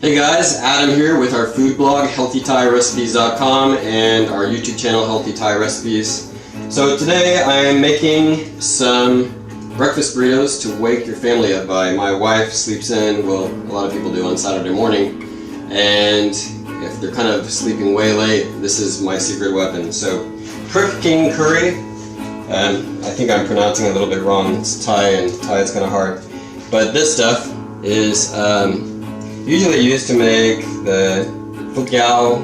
Hey guys, Adam here with our food blog HealthyThaiRecipes.com and our YouTube channel Healthy Thai Recipes. So today I am making some breakfast burritos to wake your family up by. My wife sleeps in, well, a lot of people do on Saturday morning, and if they're kind of sleeping way late, this is my secret weapon. So Prik Khing Curry, I think I'm pronouncing it a little bit wrong, it's Thai and Thai is kind of hard, but this stuff is usually used to make the phuk yao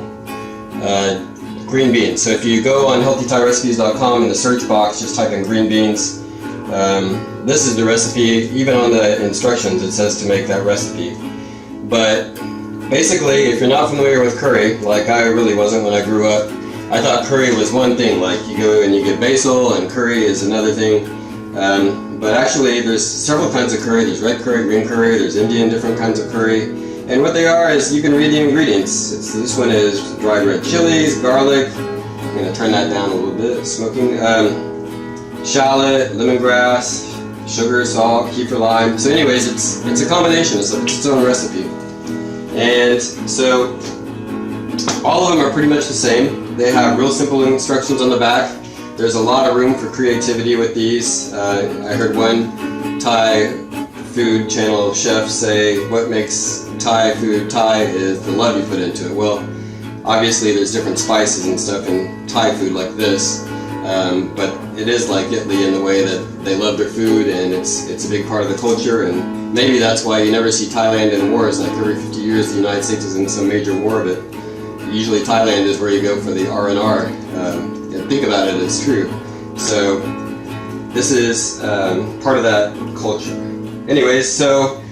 green beans. So if you go on HealthyThaiRecipes.com in the search box, just type in green beans. This is the recipe. Even on the instructions it says to make that recipe. But basically, if you're not familiar with curry, like I really wasn't when I grew up, I thought curry was one thing, like you go and you get basil and curry is another thing. But actually there's several kinds of curry. There's red curry, green curry, there's Indian different kinds of curry. And what they are is, you can read the ingredients. This one is dried red chilies, garlic, I'm going to turn that down a little bit, smoking, shallot, lemongrass, sugar, salt, kefir lime. So anyways, it's a combination, it's its own recipe. And so all of them are pretty much the same. They have real simple instructions on the back. There's a lot of room for creativity with these. I heard one Thai food channel chef say what makes Thai food Thai is the love you put into it. Well, obviously there's different spices and stuff in Thai food like this, but it is like Italy in the way that they love their food, and it's a big part of the culture, and maybe that's why you never see Thailand in wars. Like every 50 years the United States is in some major war, but usually Thailand is where you go for the R&R. And think about it, it's true. So this is part of that culture. Anyways, so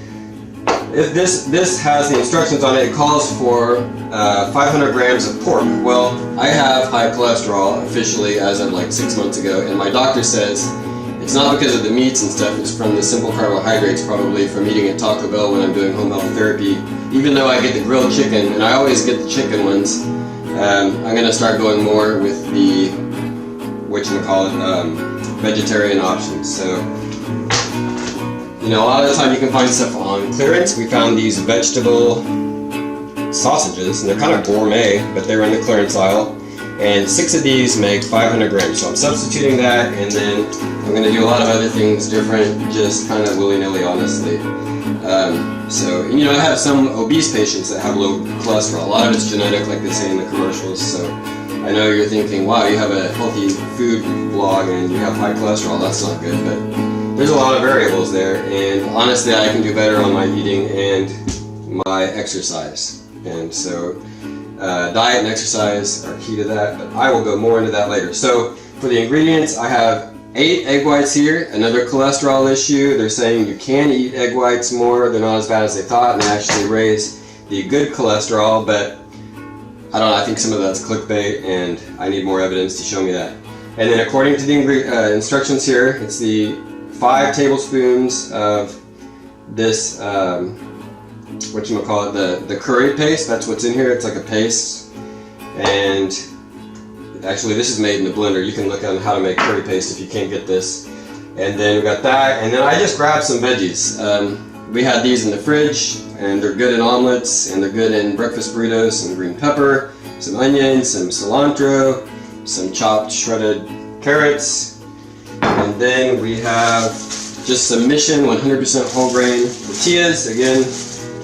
if this has the instructions on it. It calls for 500 grams of pork. Well, I have high cholesterol officially as of like 6 months ago, and my doctor says it's not because of the meats and stuff, it's from the simple carbohydrates, probably from eating at Taco Bell when I'm doing home health therapy. Even though I get the grilled chicken, and I always get the chicken ones, I'm going to start going more with the, vegetarian options. So, you know, a lot of the time you can find stuff on clearance. We found these vegetable sausages, and they're kind of gourmet, but they were in the clearance aisle. And 6 of these make 500 grams. So I'm substituting that, and then I'm going to do a lot of other things different, just kind of willy-nilly, honestly. So, you know, I have some obese patients that have low cholesterol. A lot of it's genetic, like they say in the commercials. So I know you're thinking, wow, you have a healthy food blog and you have high cholesterol. That's not good, but there's a lot of variables there, and honestly I can do better on my eating and my exercise. And so diet and exercise are key to that, but I will go more into that later. So for the ingredients, I have 8 egg whites here, another cholesterol issue. They're saying you can eat egg whites more, they're not as bad as they thought, and they actually raise the good cholesterol, but I don't know, I think some of that's clickbait and I need more evidence to show me that. And then according to the instructions here, it's the 5 tablespoons of this, the curry paste. That's what's in here. It's like a paste. And actually this is made in the blender. You can look on how to make curry paste if you can't get this. And then we got that. And then I just grabbed some veggies. We had these in the fridge, and they're good in omelets, and they're good in breakfast burritos. Some green pepper, some onions, some cilantro, some chopped shredded carrots. And then we have just some Mission 100% whole grain tortillas. Again,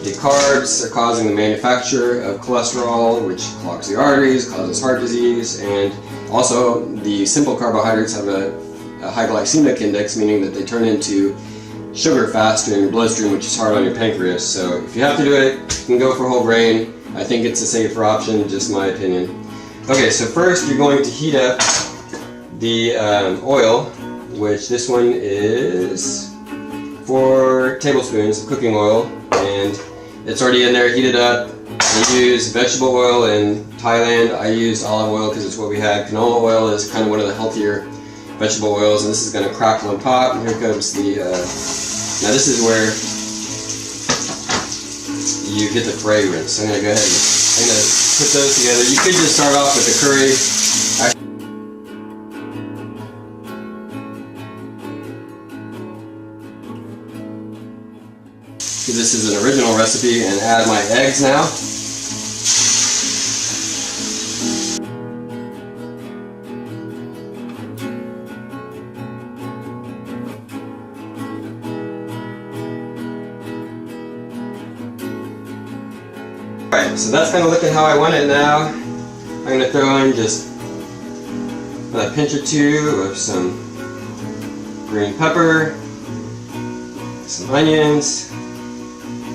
the carbs are causing the manufacture of cholesterol, which clogs the arteries, causes heart disease, and also the simple carbohydrates have a high glycemic index, meaning that they turn into sugar faster in your bloodstream, which is hard on your pancreas. So if you have to do it, you can go for whole grain. I think it's a safer option, just my opinion. Okay, so first you're going to heat up the oil, which this one is 4 tablespoons of cooking oil, and it's already in there, heated up. I use vegetable oil in Thailand. I used olive oil because it's what we had. Canola oil is kind of one of the healthier vegetable oils, and this is going to crackle on top. And here comes the, now this is where you get the fragrance. I'm going to go ahead and I'm going to put those together. You could just start off with the curry. because this is an original recipe, and add my eggs now. Alright, so that's kind of looking how I want it now. I'm going to throw in just a pinch or two of some green pepper, some onions,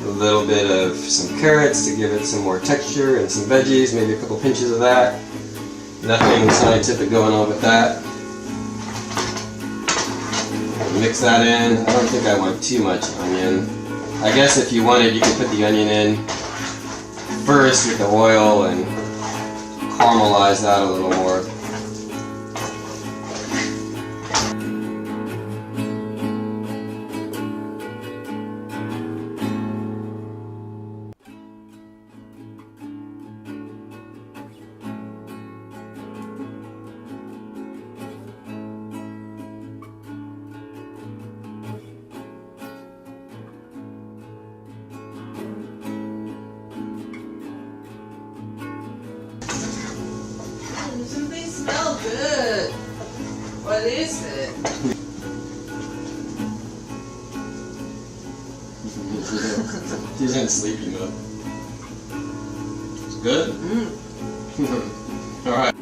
a little bit of some carrots to give it some more texture, and some veggies, maybe a couple pinches of that. Nothing scientific going on with that. Mix that in. I don't think I want too much onion. I guess if you wanted, you could put the onion in first with the oil and caramelize that a little more. Something smells good. What is it? She's in sleepy mode. It's good? Alright.